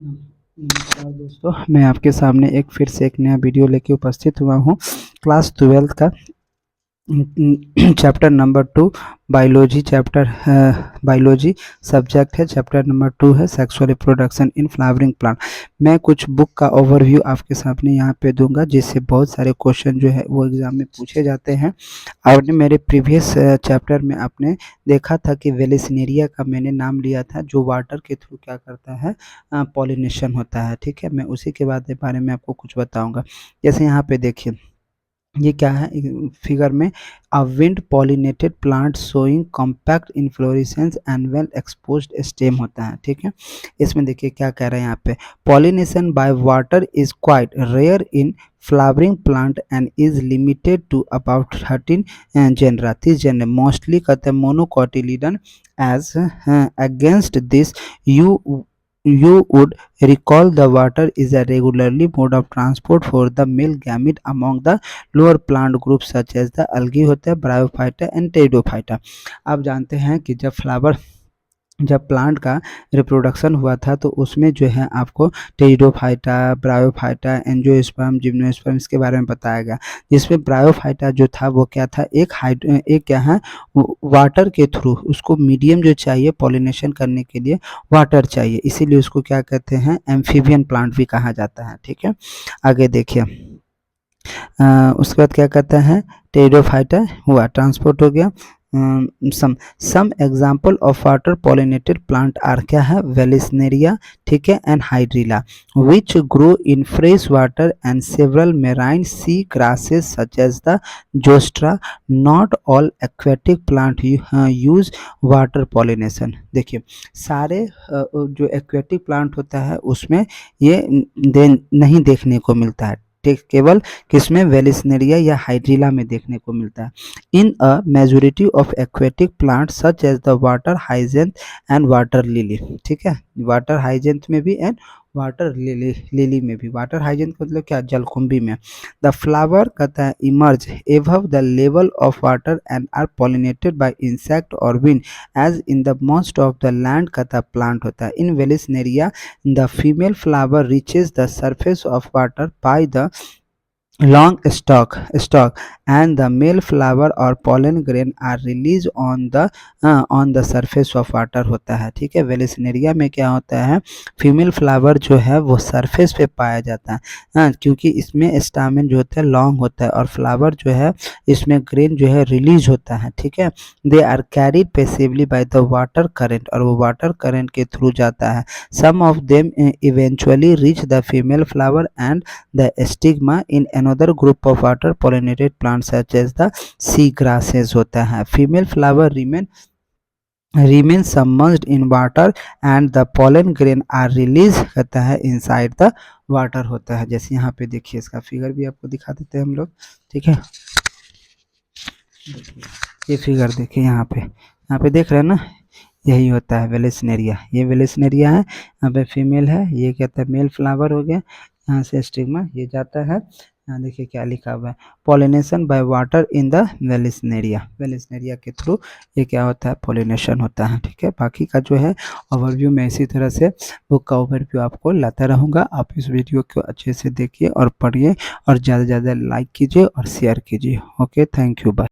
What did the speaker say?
नमस्कार दोस्तों, मैं आपके सामने एक फिर से एक नया वीडियो लेके उपस्थित हुआ हूँ। क्लास 12 का chapter number 2 biology biology subject है। चैप्टर नंबर 2 है sexual reproduction in flowering plant. मैं कुछ बुक का ओवरव्यू आपके सामने यहाँ पे दूंगा, जिससे बहुत सारे क्वेश्चन जो है वो एग्जाम में पूछे जाते हैं। आपने मेरे प्रीवियस चैप्टर में आपने देखा था कि वेलेसिनेरिया का मैंने नाम लिया था, जो वाटर के थ्रू क्या करता है, पॉलिनेशन होता है। ठीक है, मैं उसी के बारे में आपको कुछ बताऊंगा। जैसे यहाँ पे देखिए, ये क्या है फिगर में, a wind pollinated plant showing compact inflorescence and well exposed stem होता है। ठीक है, इसमें देखिए क्या कह रहे हैं यहाँ पे, pollination by water is quite rare in flowering plant and is limited to about 13 genera. 30 genera mostly कहते हैं monocotyledon. As against this you would recall the water is a regularly mode of transport for the male gamete among the lower plant groups such as the algae होता है, bryophyta and pteridophyta। आप जानते हैं कि जब plant का reproduction हुआ था तो उसमें जो है आपको टेरिडोफाइटा, ब्रायोफाइटा, एंजियोस्पर्म, जिम्नोस्पर्म इसके बारे में बताया गया। जिसमें ब्रायोफाइटा जो था वो क्या था, एक क्या है, वाटर के थ्रू उसको मीडियम जो चाहिए पॉलिनेशन करने के लिए वाटर चाहिए, इसीलिए उसको क्या कहते हैं, एम्फीबियन प्लांट भी कहा जाता है। ठीक है, आगे देखिए, उसके बाद क्या कहते हैं, टेरिडोफाइटा हुआ, ट्रांसपोर्ट हो गया। Some example of water pollinated plant are क्या है, वेलिस्नेरिया, ठीक है, and Hydrilla, which grow in fresh water and several marine sea grasses such as the Zostera. Not all aquatic plant use water pollination. देखिए, सारे जो aquatic plant होता है उसमें ये नहीं देखने को मिलता है, केवल किसमें, वेलिस्नेरिया या हाइड्रिला में देखने को मिलता है। In a majority of aquatic plant such as the water hyacinth and water lily. ठीक है, वाटर हाइजेंथ में भी एंड वाटर लिली में भी। वाटर हाइजेंथ मतलब क्या, जलकुंभी में। द फ्लावर कहता है emerge above the level of water and are pollinated by insect और wind as in the most of the land कहता प्लांट होता है। In Vallisneria the female flower reaches the surface of water by the long stalk and the male flower or pollen grain are released on the surface of water होता है। ठीक है, Vallisneria में क्या होता है, फीमेल फ्लावर जो है वो सरफेस पे पाया जाता है, क्योंकि इसमें स्टामेन जो होता है लॉन्ग होता है और फ्लावर जो है इसमें ग्रेन जो है रिलीज होता है। ठीक है, they are carried passively by the water current, और वो वाटर करेंट के थ्रू जाता है। Some of them eventually reach the female flower and the stigma in another group of water pollinated plants such as the sea grasses होता है। female flower remain submerged in water and the pollen grain are released कहता है inside the water होता है। जैसे यहाँ पे देखिए, इसका फिगर भी आपको दिखा देते हैं हम लोग। ठीक है, ये फिगर देखिए, यहाँ पे देख रहे हैं ना, यही होता है वेलिस्नेरिया। ये वेलिस्नेरिया है, यहाँ पे फीमेल है, ये कहता है मेल फ्लावर हो गया, यहाँ से स्टिग्मा ये जाता है। यहाँ देखिए क्या लिखा हुआ है, pollination by water in the Vallisneria के थ्रू ये क्या होता है, पॉलिनेशन होता है। ठीक है, बाकी का जो है ओवरव्यू मैं इसी तरह से बुक का ओवरव्यू आपको लाता रहूँगा। आप इस वीडियो को अच्छे से देखिए और पढ़िए और ज़्यादा से ज़्यादा लाइक कीजिए और शेयर कीजिए। Okay, thank you, bye.